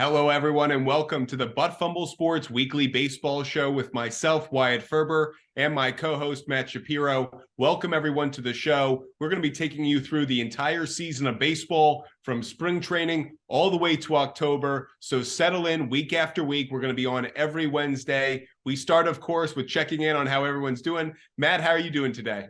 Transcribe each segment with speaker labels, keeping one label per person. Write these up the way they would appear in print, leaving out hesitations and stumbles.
Speaker 1: Hello, everyone, and welcome to the Fumble Sports Weekly Baseball Show with myself, Wyatt Ferber, and my co-host, Matt Shapiro. Welcome, everyone, to the show. We're going to be taking you through the entire season of baseball from spring training all the way to October. So settle in week after week. We're going to be on every Wednesday. We start, of course, with checking in on how everyone's doing. Matt, how are you doing today?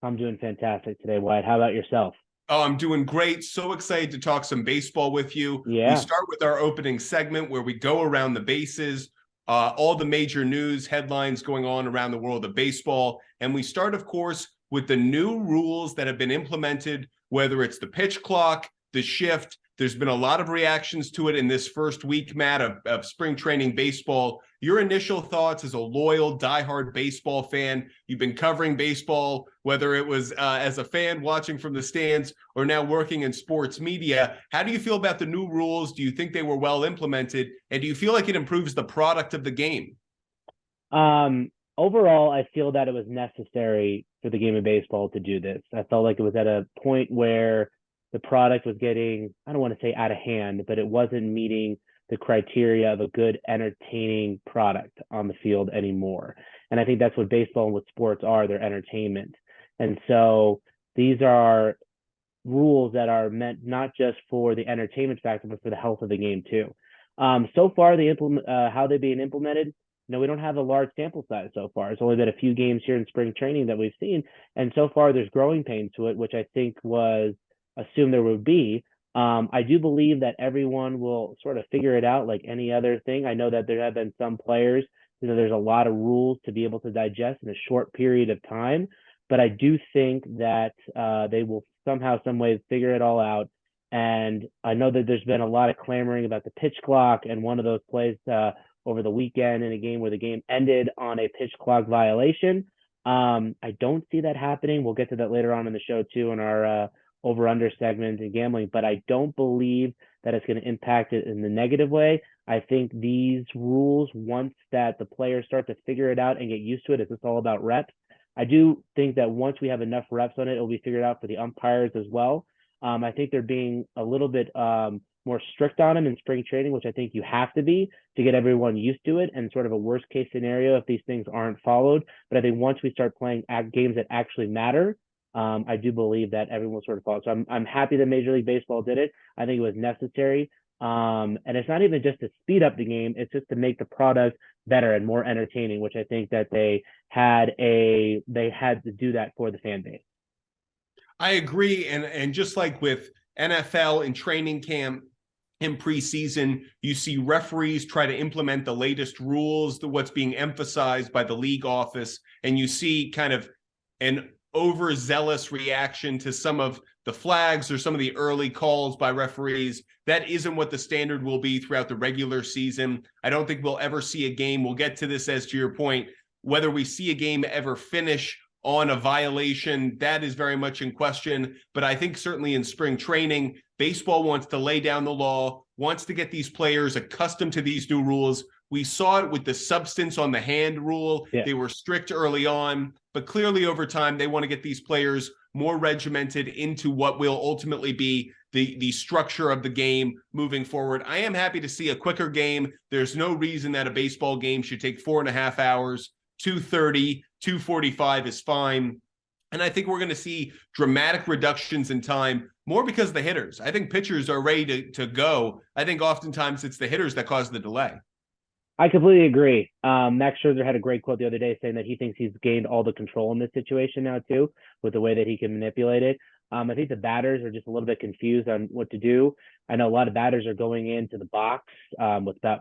Speaker 2: I'm doing fantastic today, Wyatt. How about yourself?
Speaker 1: Oh, I'm doing great. So excited to talk some baseball with you. We
Speaker 2: Yeah.
Speaker 1: start with our opening segment where we go around the bases, all the major news headlines going on around the world of baseball. And we start, of course, with the new rules that have been implemented, whether it's the pitch clock, the shift. There's been a lot of reactions to it in this first week, Matt, of spring training baseball. Your initial thoughts as a loyal, diehard baseball fan. You've been covering baseball, whether it was as a fan watching from the stands or now working in sports media. How do you feel about the new rules? Do you think they were well implemented? And do you feel like it improves the product of the game?
Speaker 2: Overall, I feel that it was necessary for the game of baseball to do this. I felt like it was at a point where the product was getting, I don't want to say out of hand, but it wasn't meeting the criteria of a good, entertaining product on the field anymore. And I think that's what baseball and what sports are, they're entertainment. And so these are rules that are meant not just for the entertainment factor, but for the health of the game too. So far, how they're being implemented. We don't have a large sample size so far. It's only been a few games here in spring training that we've seen, and so far there's growing pains to it, which I think was assumed there would be. I do believe that everyone will sort of figure it out like any other thing. I know that there have been some players, there's a lot of rules to be able to digest in a short period of time, but I do think that they will somehow, some way figure it all out. And I know that there's been a lot of clamoring about the pitch clock, and one of those plays over the weekend in a game where the game ended on a pitch clock violation. I don't see that happening. We'll get to that later on in the show too in our over under segment and gambling, but I don't believe that it's going to impact it in the negative way. I think these rules, once that the players start to figure it out and get used to it, it's just all about reps. I do think that once we have enough reps on it, it'll be figured out for the umpires as well. I think they're being a little bit more strict on them in spring training, which I think you have to be to get everyone used to it, and sort of a worst case scenario if these things aren't followed. But I think once we start playing games that actually matter, I do believe that everyone will sort of follow. So I'm happy that Major League Baseball did it. I think it was necessary. And it's not even just to speed up the game; it's just to make the product better and more entertaining, which I think that they had to do that for the fan base.
Speaker 1: I agree. And just like with NFL in training camp, in preseason, you see referees try to implement the latest rules, what's being emphasized by the league office, and you see kind of an overzealous reaction to some of the flags or some of the early calls by referees. That isn't what the standard will be throughout the regular season. I don't think we'll ever see a game. We'll get to this as to your point, whether we see a game ever finish on a violation, that is very much in question. But I think certainly in spring training, baseball wants to lay down the law, wants to get these players accustomed to these new rules. We saw it with the substance on the hand rule.
Speaker 2: Yeah.
Speaker 1: They were strict early on, but clearly over time, they want to get these players more regimented into what will ultimately be the structure of the game moving forward. I am happy to see a quicker game. There's no reason that a baseball game should take 4.5 hours. 2:30, 2:45 is fine. And I think we're going to see dramatic reductions in time, more because of the hitters. I think pitchers are ready to go. I think oftentimes it's the hitters that cause the delay.
Speaker 2: I completely agree. Max Scherzer had a great quote the other day saying that he thinks he's gained all the control in this situation now too, with the way that he can manipulate it. I think the batters are just a little bit confused on what to do. I know a lot of batters are going into the box with about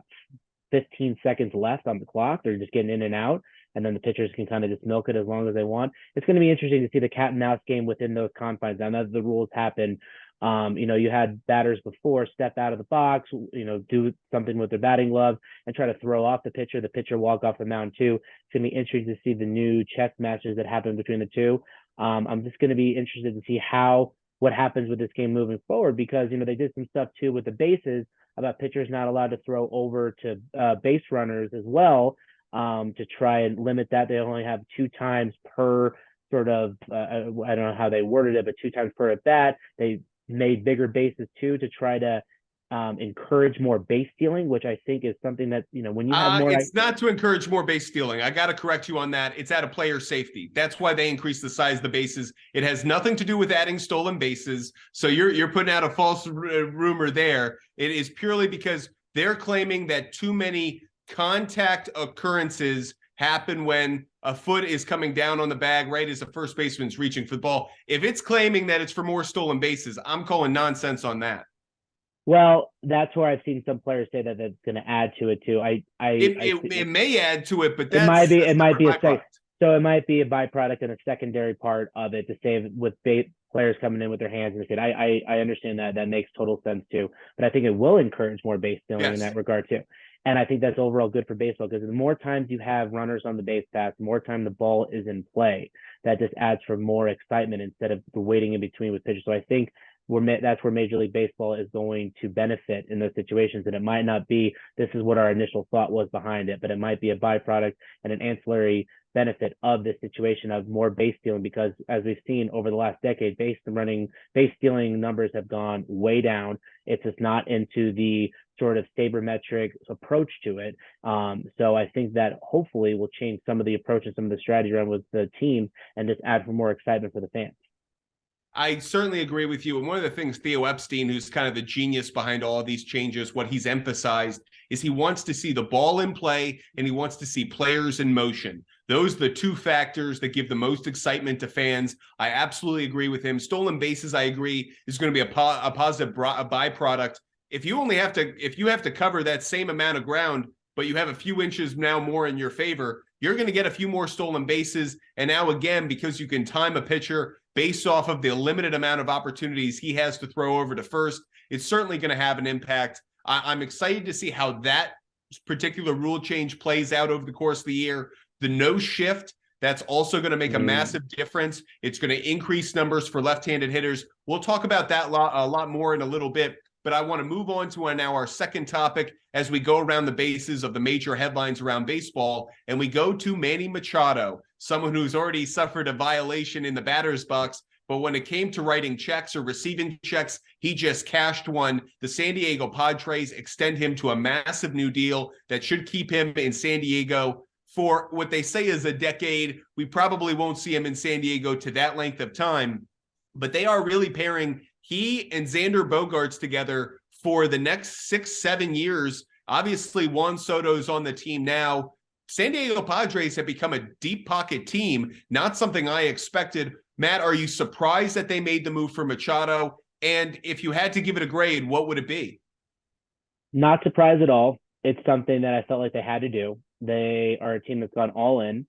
Speaker 2: 15 seconds left on the clock. They're just getting in and out, and then the pitchers can kind of just milk it as long as they want. It's going to be interesting to see the cat and mouse game within those confines. I know the rules happen. You had batters before step out of the box, do something with their batting glove and try to throw off the pitcher walk off the mound too. It's going to be interesting to see the new chess matches that happen between the two. I'm just going to be interested to see what happens with this game moving forward, because, they did some stuff too with the bases about pitchers not allowed to throw over to base runners as well, to try and limit that. They only have 2 times per sort of, I don't know how they worded it, but 2 times per at bat. They made bigger bases too to try to encourage more base stealing, which I think is something that, when you have more.
Speaker 1: It's not to encourage more base stealing. I got to correct you on that. It's out of player safety. That's why they increase the size of the bases. It has nothing to do with adding stolen bases. So you're putting out a false rumor there. It is purely because they're claiming that too many contact occurrences happen when a foot is coming down on the bag right as the first baseman's reaching for the ball. If it's claiming that it's for more stolen bases, I'm calling nonsense on that.
Speaker 2: Well, that's where I've seen some players say that that's going to add to it too.
Speaker 1: It may add to it, but
Speaker 2: it might be a
Speaker 1: byproduct.
Speaker 2: so it might be a byproduct and a secondary part of it to save with players coming in with their hands in the kid. I understand that makes total sense too, but I think it will encourage more base stealing in that regard too. And I think that's overall good for baseball because the more times you have runners on the base path, the more time the ball is in play. That just adds for more excitement instead of waiting in between with pitches. So I think that's where Major League Baseball is going to benefit in those situations. And it might not be this is what our initial thought was behind it, but it might be a byproduct and an ancillary benefit of this situation of more base stealing, because as we've seen over the last decade, base stealing numbers have gone way down. It's just not into the sort of sabermetric approach to it. So I think that hopefully will change some of the approach and some of the strategy around with the team and just add for more excitement for the fans.
Speaker 1: I certainly agree with you. And one of the things Theo Epstein, who's kind of the genius behind all of these changes, what he's emphasized is he wants to see the ball in play and he wants to see players in motion. Those are the two factors that give the most excitement to fans. I absolutely agree with him. Stolen bases, I agree, is going to be a positive byproduct. If you have to cover that same amount of ground, but you have a few inches now more in your favor, you're going to get a few more stolen bases. And now again, because you can time a pitcher based off of the limited amount of opportunities he has to throw over to first, it's certainly going to have an impact. I'm excited to see how that particular rule change plays out over the course of the year. The no shift, that's also going to make a massive difference. It's going to increase numbers for left-handed hitters. We'll talk about that a lot more in a little bit, but I want to move on to now our second topic as we go around the bases of the major headlines around baseball, and we go to Manny Machado, someone who's already suffered a violation in the batter's box, but when it came to writing checks or receiving checks, he just cashed one. The San Diego Padres extend him to a massive new deal that should keep him in San Diego for what they say is a decade. We probably won't see him in San Diego to that length of time, but they are really pairing he and Xander Bogaerts together for the next 6-7 years. Obviously, Juan Soto's on the team now. San Diego Padres have become a deep pocket team, not something I expected. Matt, are you surprised that they made the move for Machado? And if you had to give it a grade, what would it be?
Speaker 2: Not surprised at all. It's something that I felt like they had to do. They are a team that's gone all in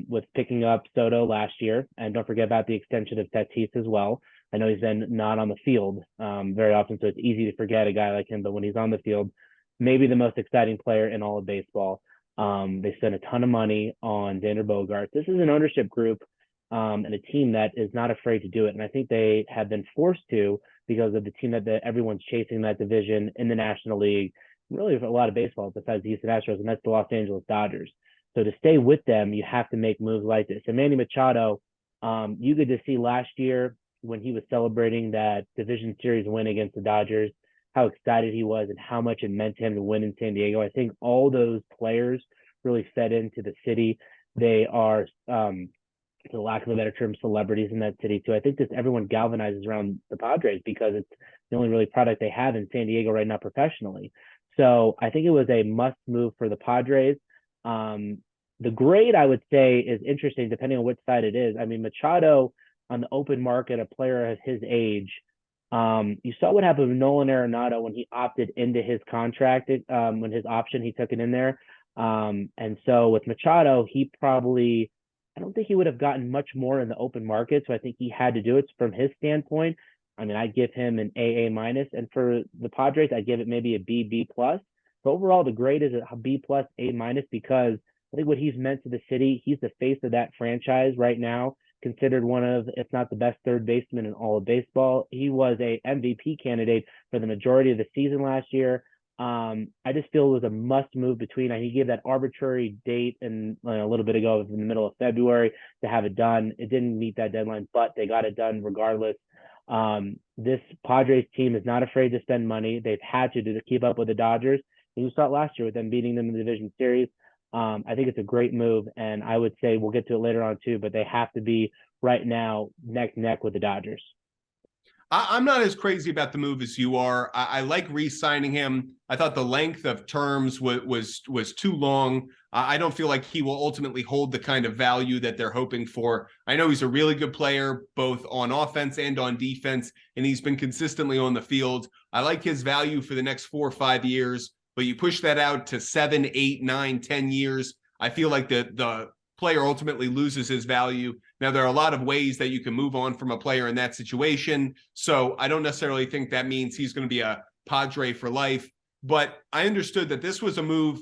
Speaker 2: with picking up Soto last year. And don't forget about the extension of Tatis as well. I know he's been not on the field very often, so it's easy to forget a guy like him. But when he's on the field, maybe the most exciting player in all of baseball. They spent a ton of money on Xander Bogaerts. This is an ownership group and a team that is not afraid to do it. And I think they have been forced to because of the team that everyone's chasing that division in the National League, really for a lot of baseball besides the Houston Astros, and that's the Los Angeles Dodgers. So to stay with them, you have to make moves like this. And Manny Machado, you could just see last year when he was celebrating that division series win against the Dodgers, how excited he was and how much it meant to him to win in San Diego. I think all those players really fed into the city. They are, for lack of a better term, celebrities in that city too. I think just everyone galvanizes around the Padres because it's the only really product they have in San Diego right now professionally. So I think it was a must move for the Padres. The grade, I would say, is interesting depending on which side it is. I mean, Machado on the open market, a player of his age, you saw what happened with Nolan Arenado when he opted into his contract, when his option, he took it in there. And so with Machado, I don't think he would have gotten much more in the open market. So I think he had to do it from his standpoint. I mean, I'd give him an AA minus, and for the Padres, I'd give it maybe a B plus. But overall, the grade is a B plus, A minus, because I think what he's meant to the city, he's the face of that franchise right now, considered one of, if not the best third baseman in all of baseball. He was a MVP candidate for the majority of the season last year. I just feel it was a must move between, he gave that arbitrary date and a little bit ago in the middle of February to have it done. It didn't meet that deadline, but they got it done regardless. This Padres team is not afraid to spend money. They've had to keep up with the Dodgers. And you saw it last year with them beating them in the division series. I think it's a great move, and I would say we'll get to it later on too, but they have to be right now neck to neck with the Dodgers.
Speaker 1: I'm not as crazy about the move as you are. I like re-signing him. I thought the length of terms was too long. I don't feel like he will ultimately hold the kind of value that they're hoping for. I know he's a really good player, both on offense and on defense, and he's been consistently on the field. I like his value for the next 4 or 5 years, but you push that out to 7, 8, 9, 10 years. I feel like the player ultimately loses his value. Now, there are a lot of ways that you can move on from a player in that situation. So I don't necessarily think that means he's going to be a Padre for life. But I understood that this was a move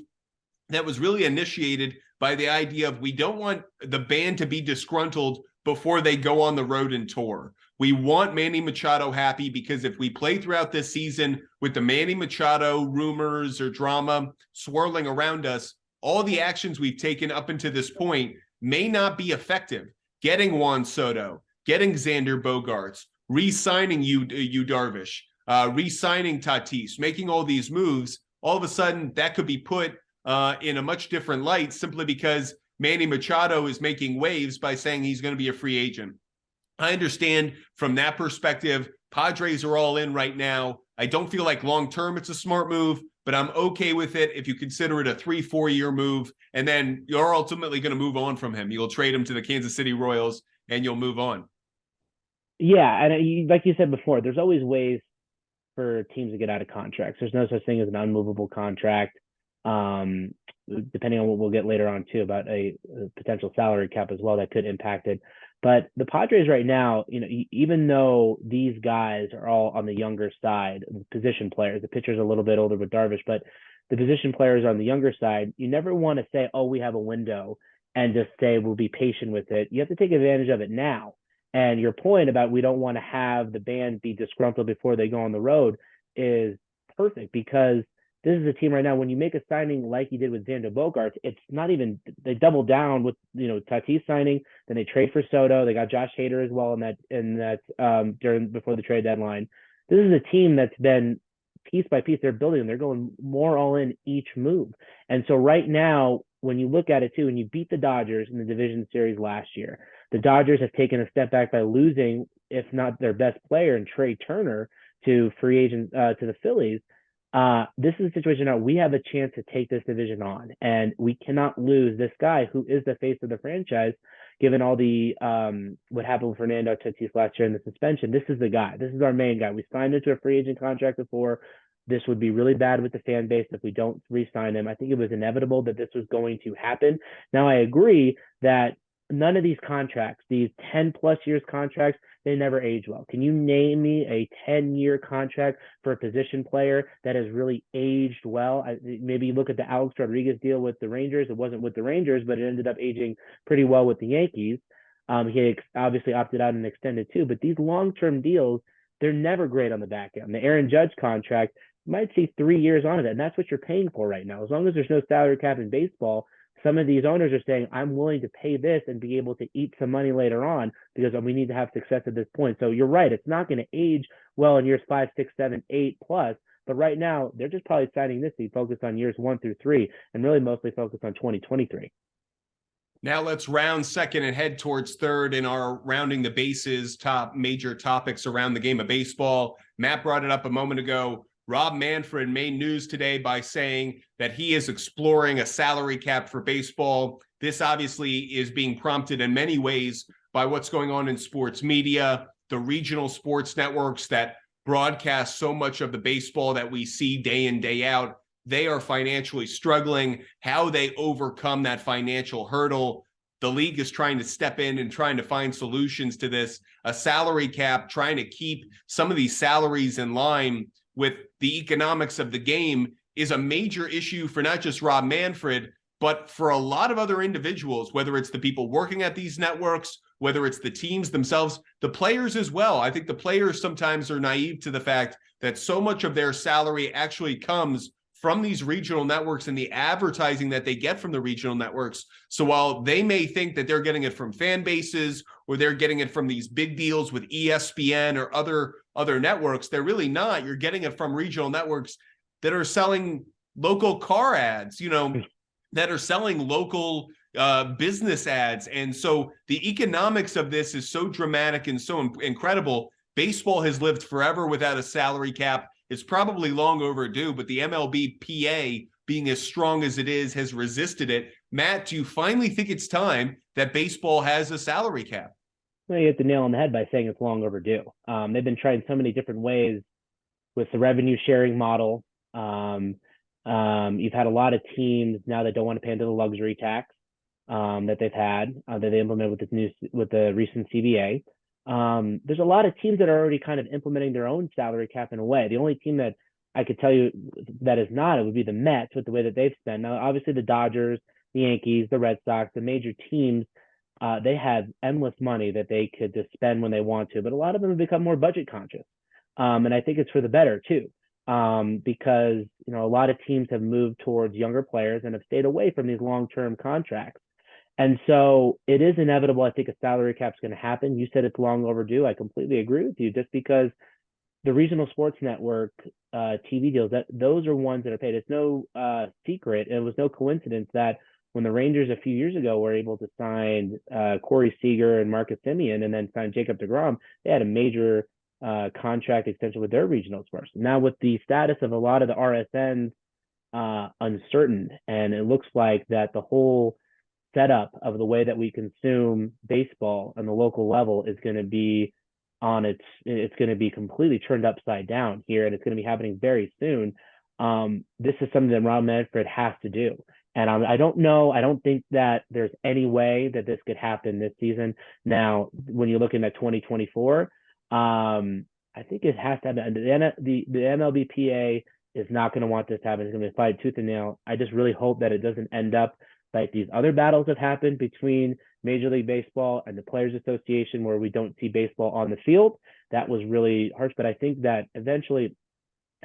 Speaker 1: that was really initiated by the idea of we don't want the band to be disgruntled before they go on the road and tour. We want Manny Machado happy because if we play throughout this season with the Manny Machado rumors or drama swirling around us, all the actions we've taken up until this point may not be effective. Getting Juan Soto, getting Xander Bogaerts, re-signing Yu Darvish, re-signing Tatis, making all these moves, all of a sudden that could be put in a much different light simply because Manny Machado is making waves by saying he's going to be a free agent. I understand from that perspective, Padres are all in right now. I don't feel like long-term it's a smart move, but I'm okay with it if you consider it a 3-4 year move, and then you're ultimately going to move on from him. You'll trade him to the Kansas City Royals, and you'll move on.
Speaker 2: Yeah, and like you said before, there's always ways for teams to get out of contracts. There's no such thing as an unmovable contract. Depending on what we'll get later on too about a potential salary cap as well that could impact it. But the Padres right now, even though these guys are all on the younger side, position players, the pitcher's a little bit older with Darvish, but the position players are on the younger side, you never want to say, oh, we have a window and just say we'll be patient with it. You have to take advantage of it now. And your point about we don't want to have the band be disgruntled before they go on the road is perfect because this is a team right now. When you make a signing like you did with Xander Bogaerts, it's not even they double down with Tatis signing. Then they trade for Soto. They got Josh Hader as well in that before the trade deadline. This is a team that's been piece by piece. They're building them. They're going more all in each move. And so right now, when you look at it too, and you beat the Dodgers in the division series last year, the Dodgers have taken a step back by losing, if not their best player, in Trey Turner to free agent to the Phillies. This is a situation now we have a chance to take this division on, and we cannot lose this guy who is the face of the franchise, given all the what happened with Fernando Tatis last year and the suspension. This is the guy. This is our main guy. We signed into a free agent contract before. This would be really bad with the fan base if we don't re-sign him. I think it was inevitable that this was going to happen. Now, I agree that none of these contracts, these 10 plus years contracts, they never age well. Can you name me a 10-year contract for a position player that has really aged well? Maybe look at the Alex Rodriguez deal with the Rangers. It wasn't with the Rangers, but it ended up aging pretty well with the Yankees. He obviously opted out and extended too, but these long-term deals, they're never great on the back end. The Aaron Judge contract, you might see 3 years on it, and that's what you're paying for right now. As long as there's no salary cap in baseball, some of these owners are saying, I'm willing to pay this and be able to eat some money later on because we need to have success at this point. So you're right. It's not going to age well in years 5, 6, 7, 8 plus. But right now, they're just probably signing this to be focused on years 1 through 3 and really mostly focused on 2023.
Speaker 1: Now let's round second and head towards third in our rounding the bases, top major topics around the game of baseball. Matt brought it up a moment ago. Rob Manfred made news today by saying that he is exploring a salary cap for baseball. This obviously is being prompted in many ways by what's going on in sports media, the regional sports networks that broadcast so much of the baseball that we see day in, day out. They are financially struggling. How they overcome that financial hurdle. The league is trying to step in and trying to find solutions to this. A salary cap, trying to keep some of these salaries in line with the economics of the game is a major issue for not just Rob Manfred, but for a lot of other individuals, whether it's the people working at these networks, whether it's the teams themselves, the players as well. I think the players sometimes are naive to the fact that so much of their salary actually comes from these regional networks and the advertising that they get from the regional networks. So while they may think that they're getting it from fan bases or they're getting it from these big deals with ESPN or other networks, they're really not. You're getting it from regional networks that are selling local car ads, that are selling local business ads. And so the economics of this is so dramatic and so incredible. Baseball has lived forever without a salary cap. It's probably long overdue, but the MLB PA, being as strong as it is, has resisted it. Matt, do you finally think it's time that baseball has a salary cap?
Speaker 2: Well, you hit the nail on the head by saying it's long overdue. They've been trying so many different ways with the revenue sharing model. You've had a lot of teams now that don't want to pay into the luxury tax that they've had that they implemented with the recent CBA. There's a lot of teams that are already kind of implementing their own salary cap in a way. The only team that I could tell you that is not, it would be the Mets with the way that they've spent. Now, obviously the Dodgers, the Yankees, the Red Sox, the major teams, they have endless money that they could just spend when they want to, but a lot of them have become more budget conscious. And I think it's for the better too, because, a lot of teams have moved towards younger players and have stayed away from these long-term contracts. And so it is inevitable. I think a salary cap is going to happen. You said it's long overdue. I completely agree with you, just because the regional sports network TV deals, those are ones that are paid. It's no secret. It was no coincidence that when the Rangers a few years ago were able to sign Corey Seager and Marcus Semien and then sign Jacob deGrom, they had a major contract extension with their regional sports. Now with the status of a lot of the RSNs uncertain, and it looks like that the whole setup of the way that we consume baseball on the local level is going to be it's going to be completely turned upside down here, and it's going to be happening very soon. This is something that Rob Manfred has to do. And I don't know. I don't think that there's any way that this could happen this season. Now, when you're looking at 2024, I think it has to happen. The MLB PA is not going to want this to happen. It's going to fight tooth and nail. I just really hope that it doesn't end up like these other battles have happened between Major League Baseball and the Players Association, where we don't see baseball on the field. That was really harsh, but I think that eventually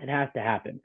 Speaker 2: it has to happen,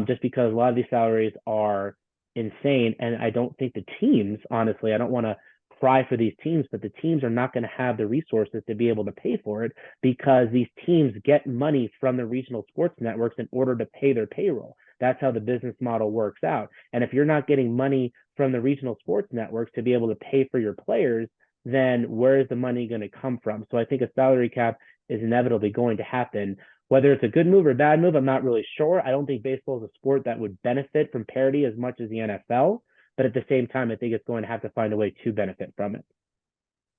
Speaker 2: just because a lot of these salaries are insane. And I don't think the teams, honestly, I don't want to cry for these teams, but the teams are not going to have the resources to be able to pay for it, because these teams get money from the regional sports networks in order to pay their payroll. That's how the business model works out. And if you're not getting money from the regional sports networks to be able to pay for your players, then where is the money going to come from? So I think a salary cap is inevitably going to happen. Whether it's a good move or a bad move, I'm not really sure. I don't think baseball is a sport that would benefit from parity as much as the NFL. But at the same time, I think it's going to have to find a way to benefit from it.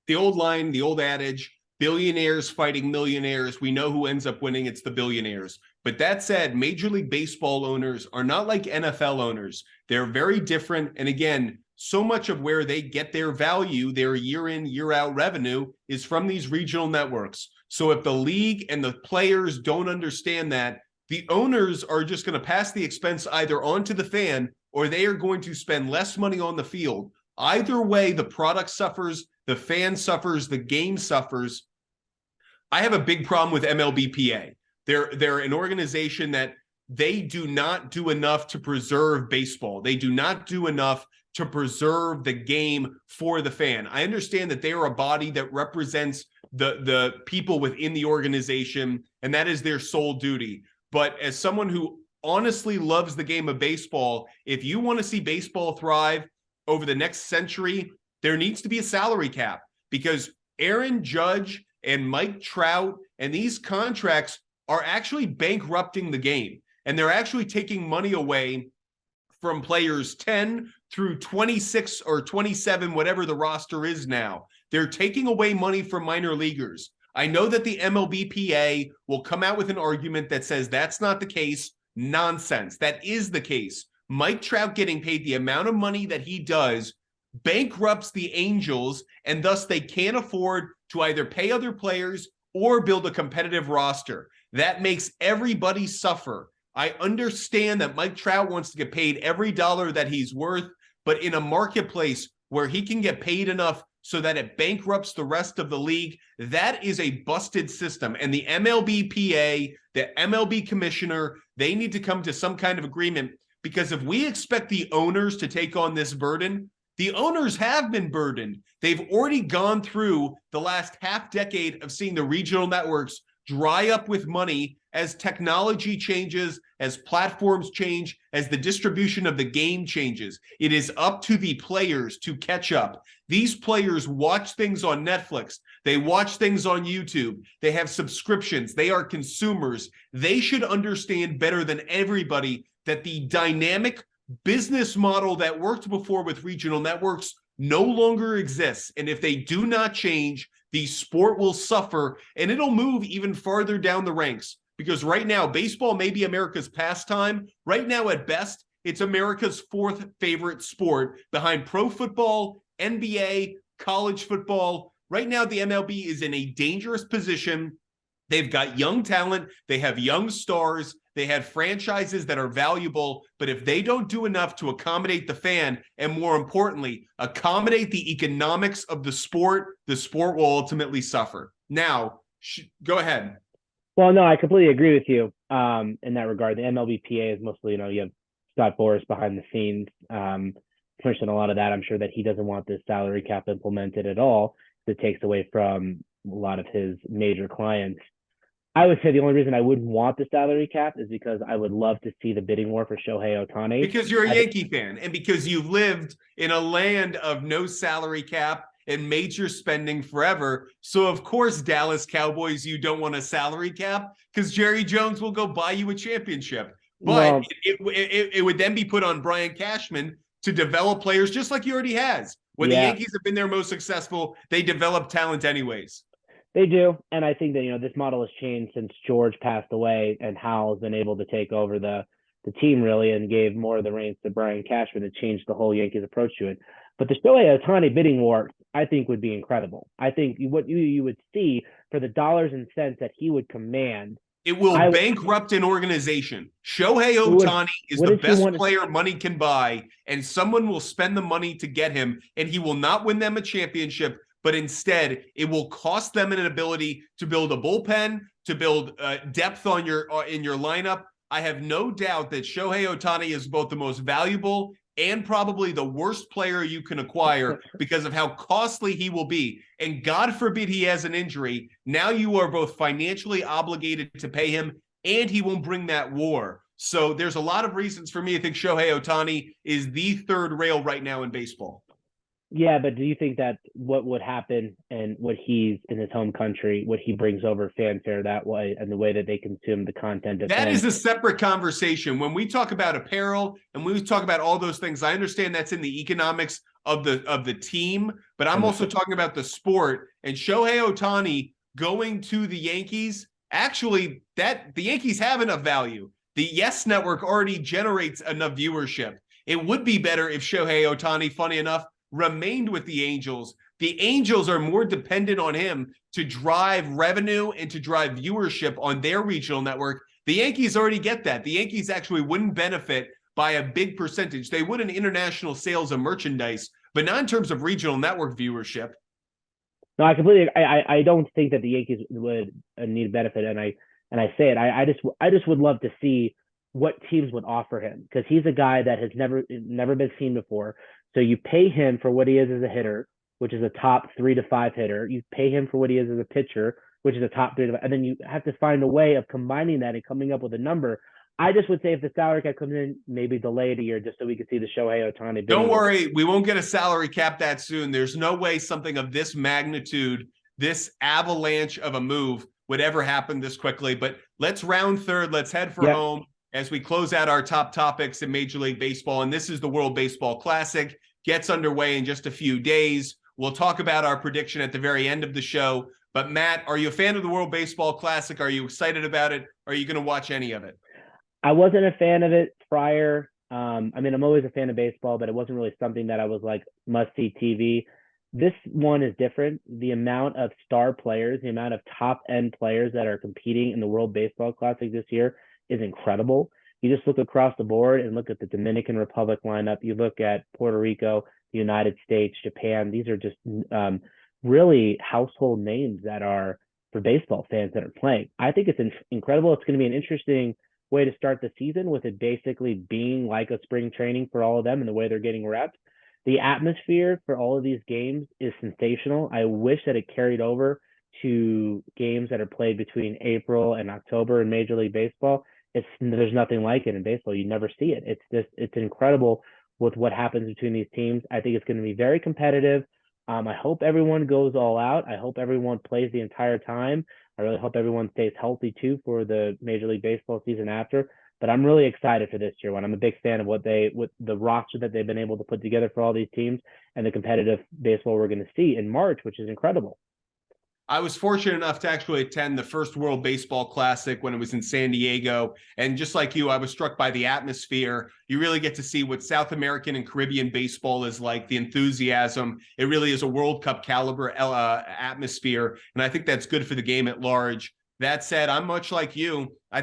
Speaker 1: The old line, the old adage, billionaires fighting millionaires. We know who ends up winning. It's the billionaires. But that said, Major League Baseball owners are not like NFL owners. They're very different. And again, so much of where they get their value, their year in, year out revenue, is from these regional networks. So if the league and the players don't understand that, the owners are just going to pass the expense either on to the fan, or they are going to spend less money on the field. Either way, the product suffers, the fan suffers, the game suffers. I have a big problem with MLBPA. They're an organization that they do not do enough to preserve baseball. They do not do enough to preserve the game for the fan. I understand that they are a body that represents the people within the organization, and that is their sole duty. But as someone who honestly loves the game of baseball, if you want to see baseball thrive over the next century, there needs to be a salary cap, because Aaron Judge and Mike Trout and these contracts are actually bankrupting the game. And they're actually taking money away from players 10 through 26 or 27, whatever the roster is now. They're taking away money from minor leaguers. I know that the MLBPA will come out with an argument that says that's not the case. Nonsense. That is the case. Mike Trout getting paid the amount of money that he does bankrupts the Angels, and thus they can't afford to either pay other players or build a competitive roster. That makes everybody suffer. I understand that Mike Trout wants to get paid every dollar that he's worth, but in a marketplace where he can get paid enough so that it bankrupts the rest of the league, that is a busted system. And the MLBPA, the MLB commissioner, they need to come to some kind of agreement. because if we expect the owners to take on this burden, the owners have been burdened. They've already gone through the last half decade of seeing the regional networks dry up with money as technology changes, as platforms change, as the distribution of the game changes. It is up to the players to catch up. These players watch things on Netflix. They watch things on YouTube. They have subscriptions. They are consumers. They should understand better than everybody that the dynamic business model that worked before with regional networks no longer exists. And if they do not change, the sport will suffer, and it'll move even farther down the ranks. Because right now, baseball may be America's pastime. Right now, at best, it's America's fourth favorite sport behind pro football, NBA, college football. Right now, the MLB is in a dangerous position. They've got young talent. They have young stars. They have franchises that are valuable. But if they don't do enough to accommodate the fan, and more importantly, accommodate the economics of the sport will ultimately suffer. Now, go ahead.
Speaker 2: Well, no, I completely agree with you in that regard. The MLBPA is mostly, you have Scott Boras behind the scenes pushing a lot of that. I'm sure that he doesn't want this salary cap implemented at all. It takes away from a lot of his major clients. I would say the only reason I wouldn't want the salary cap is because I would love to see the bidding war for Shohei Ohtani.
Speaker 1: Because you're a Yankee fan, and because you've lived in a land of no salary cap and major spending forever. So, of course, Dallas Cowboys, you don't want a salary cap because Jerry Jones will go buy you a championship. But it would then be put on Brian Cashman to develop players just like he already has. When the Yankees have been their most successful, they develop talent anyways.
Speaker 2: They do. And I think that, this model has changed since George passed away and Hal's been able to take over the team really and gave more of the reins to Brian Cashman and changed the whole Yankees approach to it. But the Shohei Ohtani bidding war, I think, would be incredible. I think what you would see for the dollars and cents that he would command.
Speaker 1: It will bankrupt an organization. Shohei Ohtani is the best player money can buy, and someone will spend the money to get him, and he will not win them a championship, but instead it will cost them an ability to build a bullpen, to build depth in your lineup. I have no doubt that Shohei Ohtani is both the most valuable and probably the worst player you can acquire because of how costly he will be. And God forbid he has an injury. Now you are both financially obligated to pay him, and he won't bring that war. So there's a lot of reasons for me to think Shohei Ohtani is the third rail right now in baseball.
Speaker 2: Yeah, but do you think that what would happen and what he's in his home country, what he brings over fanfare that way and the way that they consume the content of
Speaker 1: that is a separate conversation. When we talk about apparel and we talk about all those things, I understand that's in the economics of the team, but I'm also talking about the sport. And Shohei Ohtani going to the Yankees, actually, that the Yankees have enough value. The Yes Network already generates enough viewership. It would be better if Shohei Ohtani, funny enough, remained with the Angels. The Angels are more dependent on him to drive revenue and to drive viewership on their regional network. The Yankees already get that. The Yankees actually wouldn't benefit by a big percentage. They would in international sales of merchandise, but not in terms of regional network viewership.
Speaker 2: No, I completely. I don't think that the Yankees would need a benefit, and I say it. I just would love to see what teams would offer him because he's a guy that has never been seen before. So you pay him for what he is as a hitter, which is a top 3 to 5 hitter. You pay him for what he is as a pitcher, which is a top 3 to 5. And then you have to find a way of combining that and coming up with a number. I just would say if the salary cap comes in, maybe delay it a year just so we can see the Shohei Ohtani.
Speaker 1: Don't worry. We won't get a salary cap that soon. There's no way something of this magnitude, this avalanche of a move would ever happen this quickly. But let's round third. Let's head for home as we close out our top topics in Major League Baseball. And this is the World Baseball Classic. Gets underway in just a few days. We'll talk about our prediction at the very end of the show. But Matt, are you a fan of the World Baseball Classic? Are you excited about it? Are you going to watch any of it?
Speaker 2: I wasn't a fan of it prior. I'm always a fan of baseball, but it wasn't really something that I was like must-see TV. This one is different. The amount of star players, the amount of top-end players that are competing in the World Baseball Classic this year is incredible. You just look across the board and look at the Dominican Republic lineup. You look at Puerto Rico, the United States, Japan. These are just really household names that are for baseball fans that are playing. I think it's incredible. It's going to be an interesting way to start the season, with it basically being like a spring training for all of them and the way they're getting reps. The atmosphere for all of these games is sensational. I wish that it carried over to games that are played between April and October in Major League Baseball. There's nothing like it in baseball. You never see it. It's incredible with what happens between these teams. I think it's going to be very competitive. I hope everyone goes all out. I hope everyone plays the entire time. I really hope everyone stays healthy too for the Major League Baseball season after. But I'm really excited for this year one. I'm a big fan of with the roster that they've been able to put together for all these teams and the competitive baseball we're going to see in March, which is incredible.
Speaker 1: I was fortunate enough to actually attend the first World Baseball Classic when it was in San Diego. And just like you, I was struck by the atmosphere. You really get to see what South American and Caribbean baseball is like, the enthusiasm. It really is a World Cup caliber atmosphere. And I think that's good for the game at large. That said, I'm much like you. I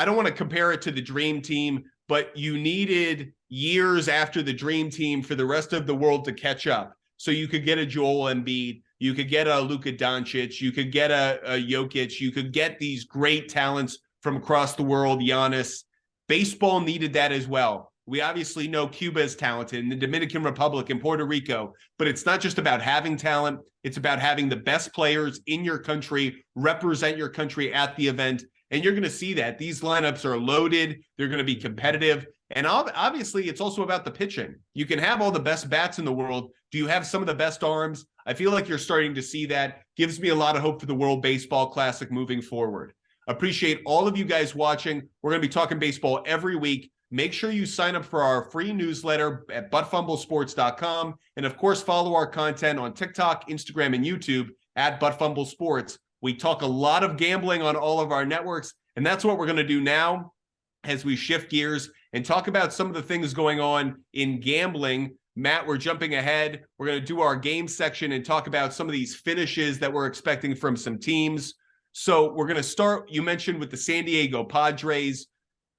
Speaker 1: don't want to compare it to the Dream Team, but you needed years after the Dream Team for the rest of the world to catch up. So you could get a Joel Embiid, you could get a Luka Doncic, you could get a Jokic, you could get these great talents from across the world, Giannis. Baseball needed that as well. We obviously know Cuba is talented, and the Dominican Republic and Puerto Rico, but it's not just about having talent. It's about having the best players in your country represent your country at the event. And you're going to see that. These lineups are loaded. They're going to be competitive. And obviously, it's also about the pitching. You can have all the best bats in the world. Do you have some of the best arms? I feel like you're starting to see that. Gives me a lot of hope for the World Baseball Classic moving forward. Appreciate all of you guys watching. We're going to be talking baseball every week. Make sure you sign up for our free newsletter at buttfumblesports.com. And of course, follow our content on TikTok, Instagram, and YouTube at buttfumblesports. We talk a lot of gambling on all of our networks, and that's what we're going to do now as we shift gears and talk about some of the things going on in gambling. Matt, we're jumping ahead. We're going to do our game section and talk about some of these finishes that we're expecting from some teams. So we're going to start, you mentioned, with the San Diego Padres.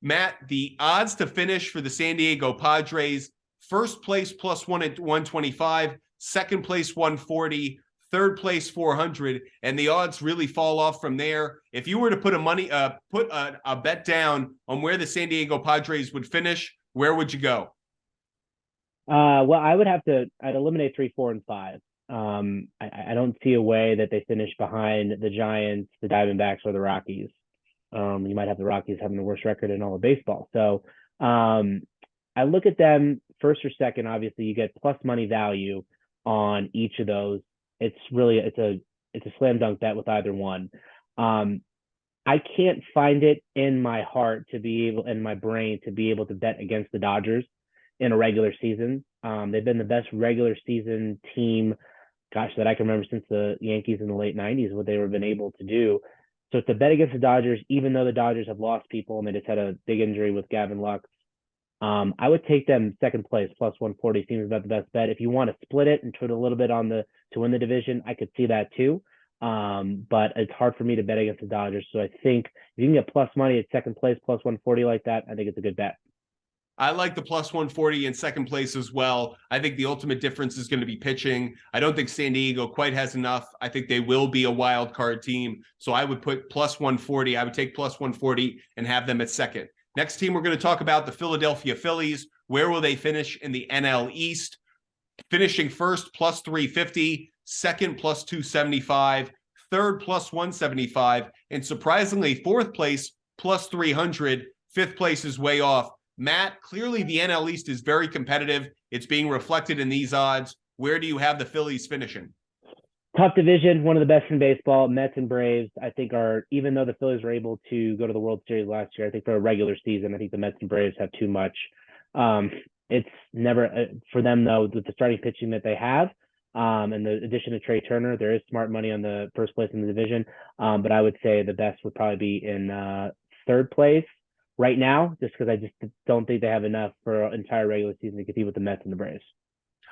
Speaker 1: Matt, the odds to finish for the San Diego Padres: first place +1 at 125, second place 140, third place 400, and the odds really fall off from there. If you were to put a bet down on where the San Diego Padres would finish, where would you go?
Speaker 2: Well, I'd eliminate 3, 4, and 5. I don't see a way that they finish behind the Giants, the Diamondbacks, or the Rockies. You might have the Rockies having the worst record in all of baseball. So I look at them first or second. Obviously, you get plus money value on each of those. It's a slam dunk bet with either one. I can't find it in my heart in my brain to be able to bet against the Dodgers in a regular season. They've been the best regular season team, that I can remember since the Yankees in the late 90s, what they were been able to do. So to bet against the Dodgers, even though the Dodgers have lost people and they just had a big injury with Gavin Lux, I would take them second place plus 140. Seems about the best bet. If you want to split it and put a little bit to win the division, I could see that too. But it's hard for me to bet against the Dodgers. So I think if you can get plus money at second place plus 140 like that, I think it's a good bet.
Speaker 1: I like the plus 140 in second place as well. I think the ultimate difference is going to be pitching. I don't think San Diego quite has enough. I think they will be a wild card team. So I would put plus 140. I would take plus 140 and have them at second. Next team we're going to talk about, the Philadelphia Phillies. Where will they finish in the NL East? Finishing first, plus 350, second, plus 275, third, plus 175, and surprisingly, fourth place, plus 300. Fifth place is way off. Matt, clearly the NL East is very competitive. It's being reflected in these odds. Where do you have the Phillies finishing?
Speaker 2: Tough division, one of the best in baseball. Mets and Braves, I think, even though the Phillies were able to go to the World Series last year, I think for a regular season, I think the Mets and Braves have too much. It's never for them, though, with the starting pitching that they have, and the addition of Trey Turner, there is smart money on the first place in the division. But I would say the best would probably be in third place right now, just because I just don't think they have enough for an entire regular season to compete with the Mets and the Braves.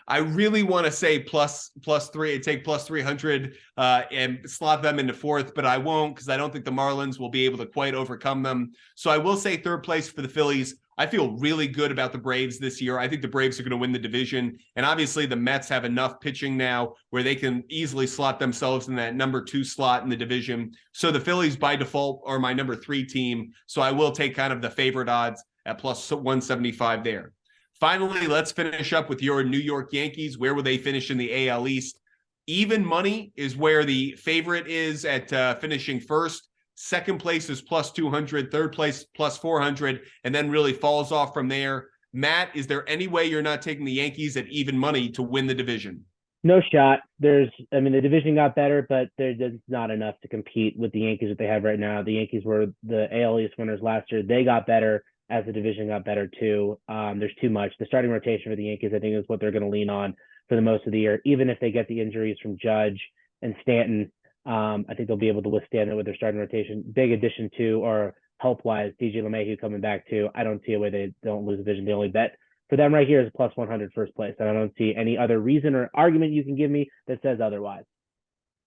Speaker 1: I really want to say plus three, take plus 300 and slot them into fourth, but I won't because I don't think the Marlins will be able to quite overcome them. So I will say third place for the Phillies. I feel really good about the Braves this year. I think the Braves are going to win the division. And obviously the Mets have enough pitching now where they can easily slot themselves in that number 2 slot in the division. So the Phillies by default are my number 3 team. So I will take kind of the favorite odds at plus 175 there. Finally, let's finish up with your New York Yankees. Where will they finish in the AL East? Even money is where the favorite is at finishing first. Second place is plus 200, third place plus 400, and then really falls off from there. Matt, is there any way you're not taking the Yankees at even money to win the division?
Speaker 2: No shot. The division got better, but there's not enough to compete with the Yankees that they have right now. The Yankees were the AL East winners last year. They got better as the division got better too. There's too much. The starting rotation for the Yankees, I think, is what they're going to lean on for the most of the year. Even if they get the injuries from Judge and Stanton, I think they'll be able to withstand it with their starting rotation. Big addition to, or help-wise, DJ LeMahieu coming back too. I don't see a way they don't lose the division. The only bet for them right here is plus 100 first place. And I don't see any other reason or argument you can give me that says otherwise.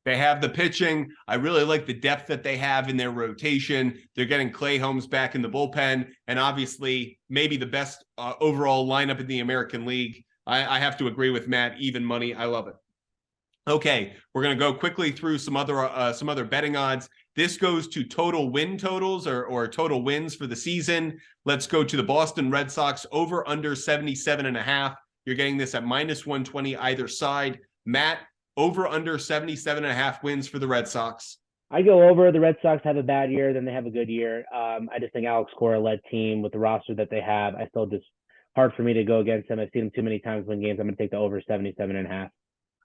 Speaker 1: They have the pitching. I really like the depth that they have in their rotation. They're getting Clay Holmes back in the bullpen, and obviously maybe the best overall lineup in the American League. I have to agree with Matt. Even money. I love it. Okay, we're going to go quickly through some other betting odds. This goes to total win totals or total wins for the season. Let's go to the Boston Red Sox over under 77.5. You're getting this at minus 120 either side. Matt, over under 77.5 wins for the Red Sox.
Speaker 2: I go over. The Red Sox have a bad year, then they have a good year. I just think Alex Cora led team with the roster that they have. I still just hard for me to go against them. I've seen them too many times win games. I'm going to take the over 77.5.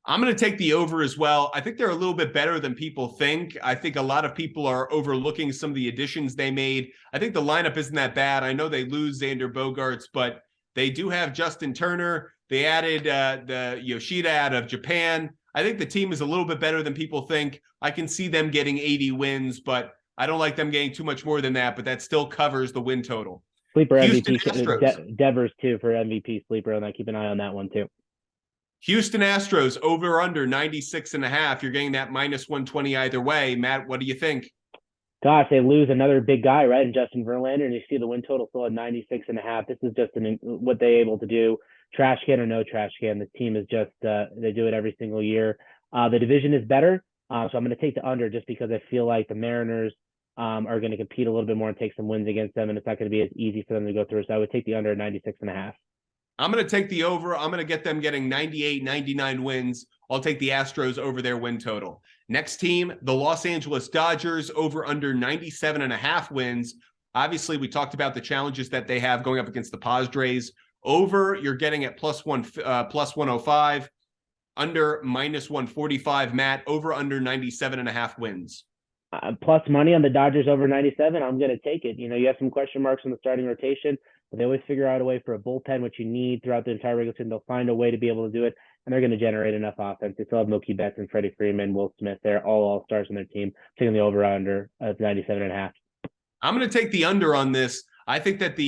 Speaker 1: I'm going to take the over as well. I think they're a little bit better than people think. I think a lot of people are overlooking some of the additions they made. I think the lineup isn't that bad. I know they lose Xander Bogaerts, but they do have Justin Turner. They added the Yoshida out of Japan. I think the team is a little bit better than people think. I can see them getting 80 wins, but I don't like them getting too much more than that, but that still covers the win total.
Speaker 2: Sleeper
Speaker 1: Houston
Speaker 2: MVP,
Speaker 1: Astros.
Speaker 2: Devers too for MVP sleeper, and I keep an eye on that one too.
Speaker 1: Houston Astros over under 96.5. You're getting that minus 120 either way. Matt, what do you think?
Speaker 2: Gosh, they lose another big guy, right? And Justin Verlander, and you see the win total still at 96.5. This is just what they're able to do. Trash can or no trash can. The team is just, they do it every single year. The division is better. So I'm going to take the under just because I feel like the Mariners are going to compete a little bit more and take some wins against them. And it's not going to be as easy for them to go through. So I would take the under at 96.5.
Speaker 1: I'm going to take the over. I'm going to get them getting 98, 99 wins. I'll take the Astros over their win total. Next team, the Los Angeles Dodgers over under 97.5 wins. Obviously, we talked about the challenges that they have going up against the Padres. Over, you're getting at plus 105. Under, minus 145. Matt, over under 97.5 wins.
Speaker 2: Plus money on the Dodgers over 97. I'm going to take it. You have some question marks on the starting rotation, but they always figure out a way for a bullpen, which you need throughout the entire regular season. They'll find a way to be able to do it, and they're going to generate enough offense. They still have Mookie Betts and Freddie Freeman, Will Smith. They're all stars on their team. Taking the over-under of 97.5.
Speaker 1: I'm going to take the under on this. I think that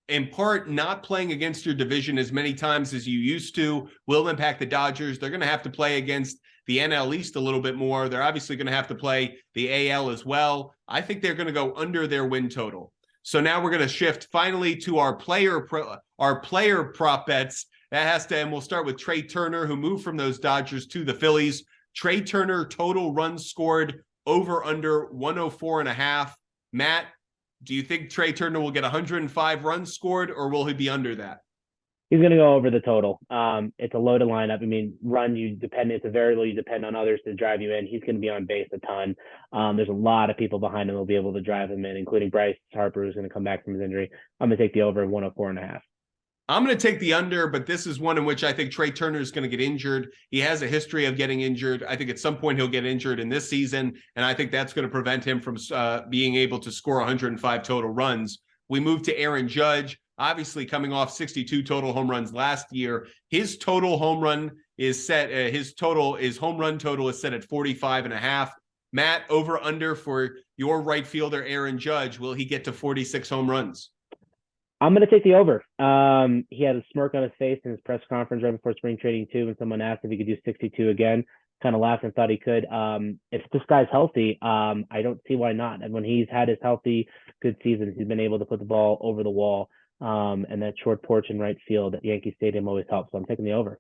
Speaker 1: in part, not playing against your division as many times as you used to will impact the Dodgers. They're going to have to play against the NL East a little bit more. They're obviously going to have to play the AL as well. I think they're going to go under their win total. So now we're going to shift finally to our player prop bets. That has to, and we'll start with Trey Turner, who moved from those Dodgers to the Phillies. Trey Turner total runs scored over under 104.5. Matt, do you think Trey Turner will get 105 runs scored, or will he be under that?
Speaker 2: He's going to go over the total. It's a loaded lineup. It's a variable. You depend on others to drive you in. He's going to be on base a ton. There's a lot of people behind him who will be able to drive him in, including Bryce Harper, who's going to come back from his injury. I'm going to take the over 104.5.
Speaker 1: I'm going to take the under, but this is one in which I think Trey Turner is going to get injured. He has a history of getting injured. I think at some point he'll get injured in this season, and I think that's going to prevent him from being able to score 105 total runs. We move to Aaron Judge, obviously coming off 62 total home runs last year. His total home run is set. His home run total is set at 45.5. Matt, over under for your right fielder, Aaron Judge. Will he get to 46 home runs?
Speaker 2: I'm going to take the over. He had a smirk on his face in his press conference right before spring training too, when someone asked if he could do 62 again. Kind of laughed and thought he could. If this guy's healthy, I don't see why not. And when he's had his healthy, good seasons, he's been able to put the ball over the wall. And that short porch in right field at Yankee Stadium always helps. So I'm taking the over.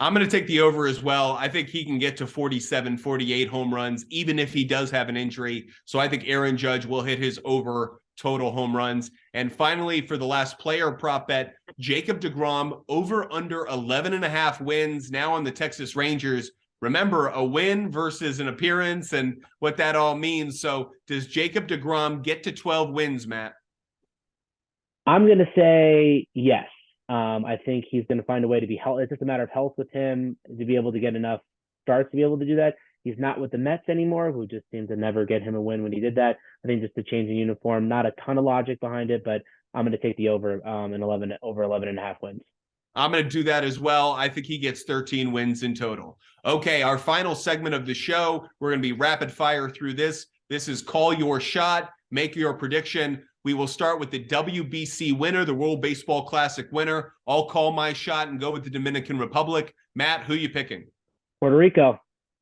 Speaker 1: I'm going to take the over as well. I think he can get to 47, 48 home runs, even if he does have an injury. So I think Aaron Judge will hit his over total home runs. And finally, for the last player prop bet, Jacob deGrom over under 11.5 wins now on the Texas Rangers. Remember, a win versus an appearance and what that all means. So does Jacob deGrom get to 12 wins, Matt?
Speaker 2: I'm going to say yes. I think he's going to find a way to be healthy. It's just a matter of health with him to be able to get enough starts to be able to do that. He's not with the Mets anymore, who just seemed to never get him a win when he did that. I think just the change in uniform, not a ton of logic behind it, but I'm going to take the over in 11.5 wins.
Speaker 1: I'm going to do that as well. I think he gets 13 wins in total. Okay, our final segment of the show, we're going to be rapid fire through this. This is Call Your Shot, make your prediction. We will start with the WBC winner, the World Baseball Classic winner. I'll call my shot and go with the Dominican Republic. Matt, who you picking?
Speaker 2: Puerto Rico,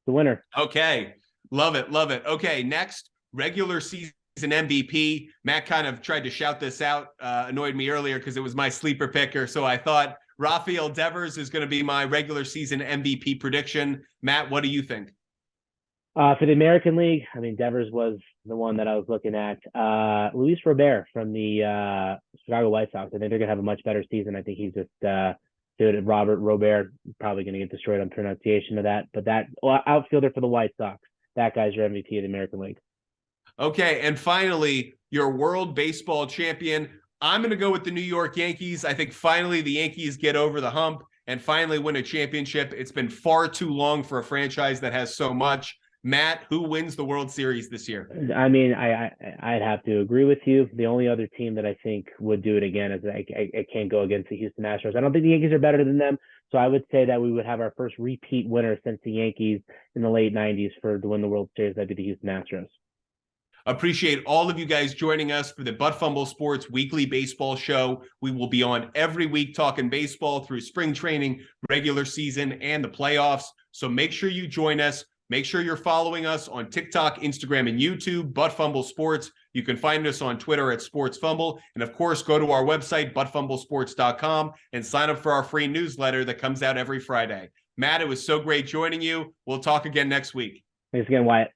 Speaker 2: the winner.
Speaker 1: Okay, love it, love it. Okay, next, regular season MVP. Matt kind of tried to shout this out, annoyed me earlier because it was my sleeper picker. So I thought Rafael Devers is going to be my regular season MVP prediction. Matt, what do you think?
Speaker 2: For the American League, I mean, Devers was the one that I was looking at. Luis Robert from the Chicago White Sox. I think they're going to have a much better season. I think he's just Robert Robert, probably going to get destroyed on pronunciation of that. But that outfielder for the White Sox, that guy's your MVP of the American League.
Speaker 1: Okay, and finally, your World Baseball champion. I'm going to go with the New York Yankees. I think finally the Yankees get over the hump and finally win a championship. It's been far too long for a franchise that has so much. Matt, who wins the World Series this year?
Speaker 2: I mean, I'd have to agree with you. The only other team that I think would do it again is I can't go against the Houston Astros. I don't think the Yankees are better than them. So I would say that we would have our first repeat winner since the Yankees in the late 90s to win the World Series. That'd be the Houston Astros.
Speaker 1: Appreciate all of you guys joining us for the Butt Fumble Sports weekly baseball show. We will be on every week talking baseball through spring training, regular season, and the playoffs. So make sure you join us. Make sure you're following us on TikTok, Instagram, and YouTube, Butt Fumble Sports. You can find us on Twitter at Sports Fumble. And of course, go to our website, buttfumblesports.com, and sign up for our free newsletter that comes out every Friday. Matt, it was so great joining you. We'll talk again next week.
Speaker 2: Thanks again, Wyatt.